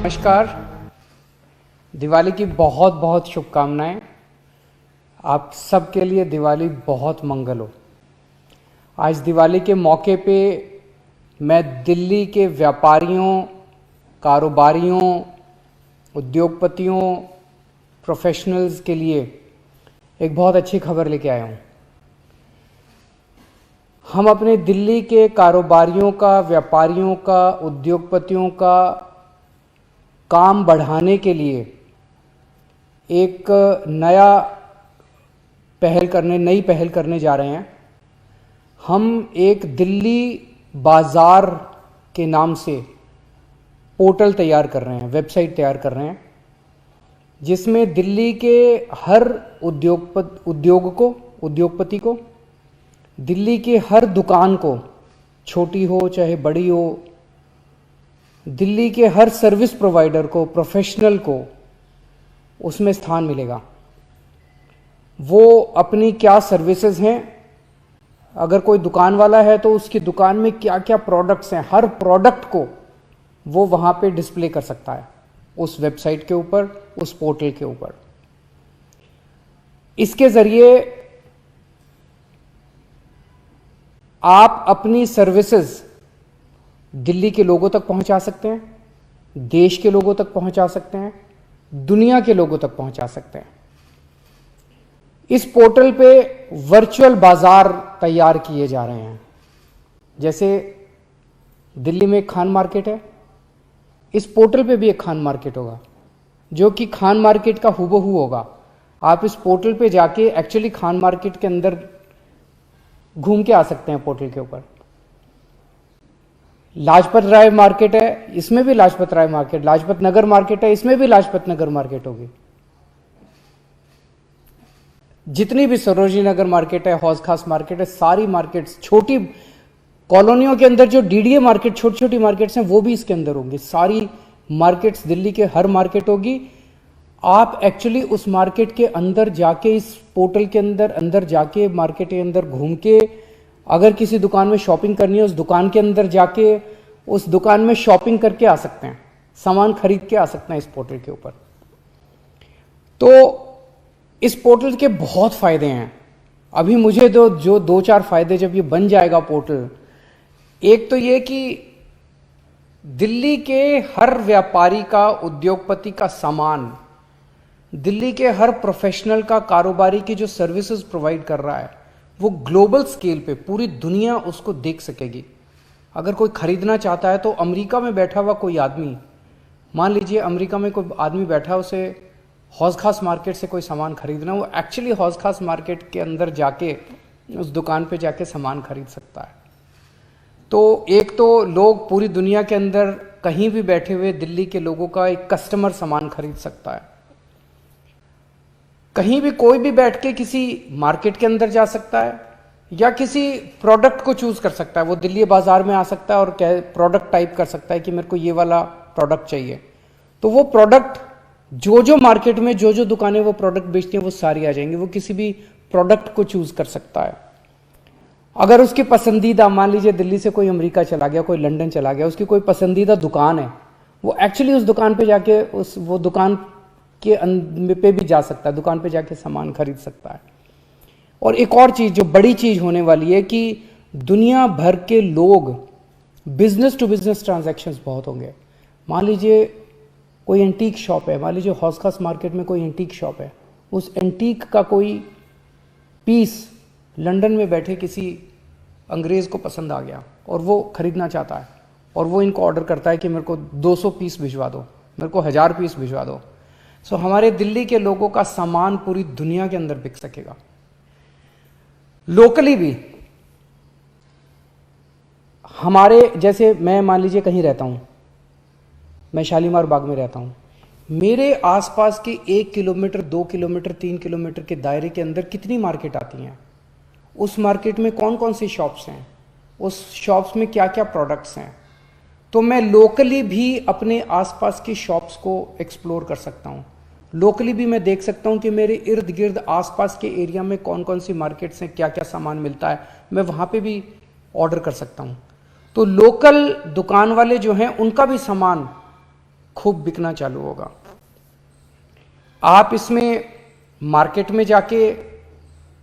नमस्कार। दिवाली की बहुत बहुत शुभकामनाएं। आप सबके लिए दिवाली बहुत मंगल हो। आज दिवाली के मौके पे मैं दिल्ली के व्यापारियों, कारोबारियों, उद्योगपतियों, प्रोफेशनल्स के लिए एक बहुत अच्छी खबर लेके आया हूँ। हम अपने दिल्ली के कारोबारियों का, व्यापारियों का, उद्योगपतियों का काम बढ़ाने के लिए एक नई पहल करने जा रहे हैं। हम एक दिल्ली बाज़ार के नाम से पोर्टल तैयार कर रहे हैं, वेबसाइट तैयार कर रहे हैं, जिसमें दिल्ली के हर उद्योगपति को, दिल्ली के हर दुकान को, छोटी हो चाहे बड़ी हो, दिल्ली के हर सर्विस प्रोवाइडर को, प्रोफेशनल को उसमें स्थान मिलेगा। वो अपनी क्या सर्विसेज हैं, अगर कोई दुकान वाला है तो उसकी दुकान में क्या क्या प्रोडक्ट्स हैं, हर प्रोडक्ट को वो वहाँ पे डिस्प्ले कर सकता है उस वेबसाइट के ऊपर, उस पोर्टल के ऊपर। इसके ज़रिए आप अपनी सर्विसेज दिल्ली के लोगों तक पहुंचा सकते हैं, देश के लोगों तक पहुंचा सकते हैं, दुनिया के लोगों तक पहुंचा सकते हैं। इस पोर्टल पे वर्चुअल बाजार तैयार किए जा रहे हैं। जैसे दिल्ली में एक खान मार्केट है, इस पोर्टल पे भी एक खान मार्केट होगा जो कि खान मार्केट का हूबहू होगा। आप इस पोर्टल पे जाके एक्चुअली खान मार्केट के अंदर घूम के आ सकते हैं। पोर्टल के ऊपर लाजपत राय मार्केट है, इसमें भी लाजपत राय मार्केट, लाजपत नगर मार्केट है, इसमें भी लाजपत नगर मार्केट होगी। जितनी भी सरोजिनी नगर मार्केट है, हौज खास मार्केट है, सारी मार्केट्स, छोटी कॉलोनियों के अंदर जो डीडीए मार्केट, छोटी छोटी मार्केट्स हैं, वो भी इसके अंदर होंगी। सारी मार्केट्स, दिल्ली के हर मार्केट होगी। आप एक्चुअली उस मार्केट के अंदर जाके, इस पोर्टल के अंदर जाके, मार्केट के अंदर घूम के, अगर किसी दुकान में शॉपिंग करनी है, उस दुकान के अंदर जाके उस दुकान में शॉपिंग करके आ सकते हैं, सामान खरीद के आ सकते हैं इस पोर्टल के ऊपर। तो इस पोर्टल के बहुत फायदे हैं। अभी मुझे जो दो चार फायदे, जब ये बन जाएगा पोर्टल, एक तो ये कि दिल्ली के हर व्यापारी का, उद्योगपति का सामान, दिल्ली के हर प्रोफेशनल का, कारोबारी की जो सर्विसेज प्रोवाइड कर रहा है, वो ग्लोबल स्केल पे पूरी दुनिया उसको देख सकेगी। अगर कोई खरीदना चाहता है तो अमेरिका में बैठा हुआ कोई आदमी, मान लीजिए अमेरिका में कोई आदमी बैठा है, उसे हौज खास मार्केट से कोई सामान खरीदना, वो एक्चुअली हौज खास मार्केट के अंदर जाके उस दुकान पे जाके सामान खरीद सकता है। तो एक तो लोग पूरी दुनिया के अंदर कहीं भी बैठे हुए दिल्ली के लोगों का एक कस्टमर सामान खरीद सकता है। कहीं भी कोई भी बैठ के किसी मार्केट के अंदर जा सकता है या किसी प्रोडक्ट को चूज कर सकता है। वो दिल्ली बाजार में आ सकता है और प्रोडक्ट टाइप कर सकता है कि मेरे को ये वाला प्रोडक्ट चाहिए। तो वो प्रोडक्ट जो मार्केट में जो दुकानें वो प्रोडक्ट बेचती हैं, वो सारी आ जाएंगी। वो किसी भी प्रोडक्ट को चूज कर सकता है। अगर उसकी पसंदीदा, मान लीजिए दिल्ली से कोई अमेरिका चला गया, कोई लंदन चला गया, उसकी कोई पसंदीदा दुकान है, वो एक्चुअली उस दुकान पे जाके वो दुकान के पे भी जा सकता है, दुकान पे जाके सामान खरीद सकता है। और एक और चीज जो बड़ी चीज होने वाली है कि दुनिया भर के लोग, बिजनेस टू बिजनेस ट्रांजैक्शंस बहुत होंगे। मान लीजिए कोई एंटीक शॉप है, मान लीजिए हौज खास मार्केट में कोई एंटीक शॉप है, उस एंटीक का कोई पीस लंदन में बैठे किसी अंग्रेज को पसंद आ गया और वो खरीदना चाहता है, और वो इनको ऑर्डर करता है कि मेरे को 200 पीस भिजवा दो, मेरे को 1000 पीस भिजवा दो। सो हमारे दिल्ली के लोगों का सामान पूरी दुनिया के अंदर बिक सकेगा। लोकली भी हमारे, जैसे मैं मान लीजिए कहीं रहता हूं, मैं शालीमार बाग में रहता हूं, मेरे आसपास के 1 किलोमीटर, 2 किलोमीटर, 3 किलोमीटर के दायरे के अंदर कितनी मार्केट आती हैं, उस मार्केट में कौन कौन सी शॉप्स हैं, उस शॉप्स में क्या क्या प्रोडक्ट्स हैं। तो मैं लोकली भी अपने आसपास की शॉप्स को एक्सप्लोर कर सकता हूं। लोकली भी मैं देख सकता हूं कि मेरे इर्द गिर्द आसपास के एरिया में कौन कौन सी मार्केट्स हैं, क्या क्या सामान मिलता है, मैं वहां पे भी ऑर्डर कर सकता हूं। तो लोकल दुकान वाले जो हैं उनका भी सामान खूब बिकना चालू होगा। आप इसमें मार्केट में जाके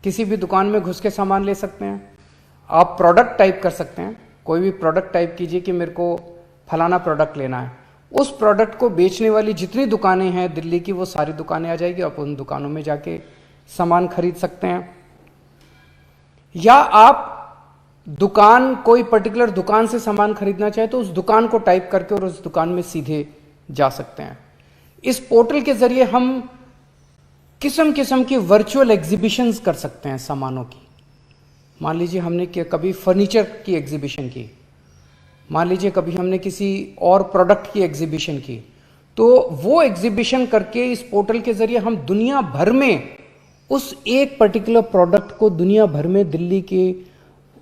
किसी भी दुकान में घुस के सामान ले सकते हैं। आप प्रोडक्ट टाइप कर सकते हैं, कोई भी प्रोडक्ट टाइप कीजिए कि मेरे को फलाना प्रोडक्ट लेना है। उस प्रोडक्ट को बेचने वाली जितनी दुकानें हैं दिल्ली की, वो सारी दुकानें आ जाएगी। आप उन दुकानों में जाके सामान खरीद सकते हैं। या आप दुकान, कोई पर्टिकुलर दुकान से सामान खरीदना चाहे तो उस दुकान को टाइप करके और उस दुकान में सीधे जा सकते हैं। इस पोर्टल के जरिए हम किस्म किस्म की वर्चुअल एग्जीबिशंस कर सकते हैं सामानों की। मान लीजिए हमने कभी फर्नीचर की एग्जीबिशन की, मान लीजिए कभी हमने किसी और प्रोडक्ट की एग्जीबिशन की, तो वो एग्जीबिशन करके इस पोर्टल के जरिए हम दुनिया भर में उस एक पर्टिकुलर प्रोडक्ट को, दुनिया भर में दिल्ली के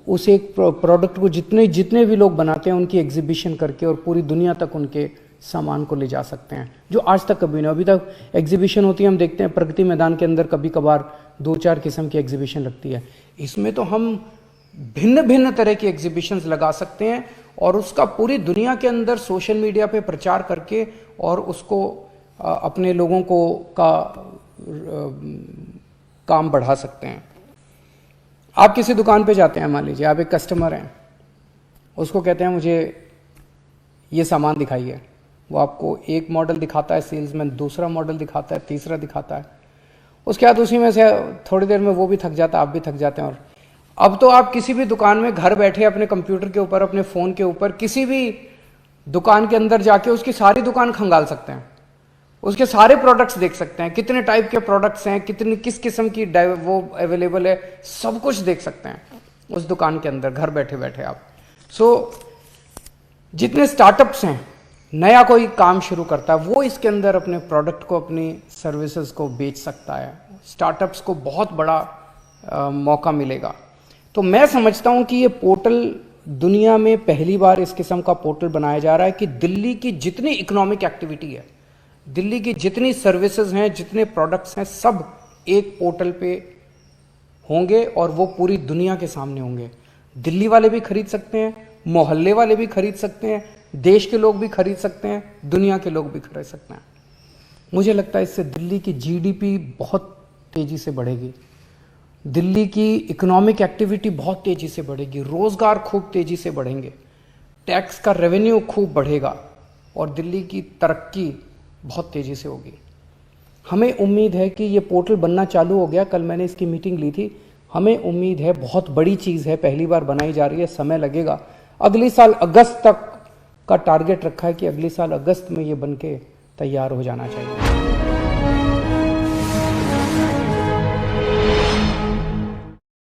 उस एक प्रोडक्ट को जितने भी लोग बनाते हैं उनकी एग्जीबिशन करके और पूरी दुनिया तक उनके सामान को ले जा सकते हैं, जो आज तक कभी नहीं। अभी तक एग्जीबिशन होती है, हम देखते हैं प्रगति मैदान के अंदर कभी कभार 2-4 किस्म की एग्जीबिशन लगती है। इसमें तो हम भिन्न भिन्न तरह की एग्जीबिशंस लगा सकते हैं और उसका पूरी दुनिया के अंदर सोशल मीडिया पे प्रचार करके और उसको अपने लोगों को काम बढ़ा सकते हैं। आप किसी दुकान पे जाते हैं, मान लीजिए आप एक कस्टमर हैं, उसको कहते हैं मुझे ये सामान दिखाइए। वो आपको एक मॉडल दिखाता है सेल्समैन, दूसरा मॉडल दिखाता है, तीसरा दिखाता है। उसके बाद उसी में से थोड़ी देर में वो भी थक जाता है, आप भी थक जाते हैं। और अब तो आप किसी भी दुकान में घर बैठे अपने कंप्यूटर के ऊपर, अपने फ़ोन के ऊपर किसी भी दुकान के अंदर जाके उसकी सारी दुकान खंगाल सकते हैं, उसके सारे प्रोडक्ट्स देख सकते हैं, कितने टाइप के प्रोडक्ट्स हैं, किस किस्म की वो अवेलेबल है, सब कुछ देख सकते हैं उस दुकान के अंदर घर बैठे बैठे आप। जितने स्टार्टअप्स हैं, नया कोई काम शुरू करता है, वो इसके अंदर अपने प्रोडक्ट को, अपनी सर्विसेज को बेच सकता है। स्टार्टअप्स को बहुत बड़ा मौका मिलेगा। तो मैं समझता हूं कि ये पोर्टल दुनिया में पहली बार इस किस्म का पोर्टल बनाया जा रहा है कि दिल्ली की जितनी इकोनॉमिक एक्टिविटी है, दिल्ली की जितनी सर्विसेज हैं, जितने प्रोडक्ट्स हैं, सब एक पोर्टल पे होंगे और वो पूरी दुनिया के सामने होंगे। दिल्ली वाले भी खरीद सकते हैं, मोहल्ले वाले भी खरीद सकते हैं, देश के लोग भी खरीद सकते हैं, दुनिया के लोग भी खरीद सकते हैं। मुझे लगता है इससे दिल्ली की जीडीपी बहुत तेजी से बढ़ेगी, दिल्ली की इकोनॉमिक एक्टिविटी बहुत तेजी से बढ़ेगी, रोजगार खूब तेजी से बढ़ेंगे, टैक्स का रेवेन्यू खूब बढ़ेगा और दिल्ली की तरक्की बहुत तेजी से होगी। हमें उम्मीद है कि ये पोर्टल बनना चालू हो गया, कल मैंने इसकी मीटिंग ली थी। हमें उम्मीद है, बहुत बड़ी चीज़ है, पहली बार बनाई जा रही है, समय लगेगा। अगले साल अगस्त तक का टारगेट रखा है कि अगले साल अगस्त में ये बन के तैयार हो जाना चाहिए।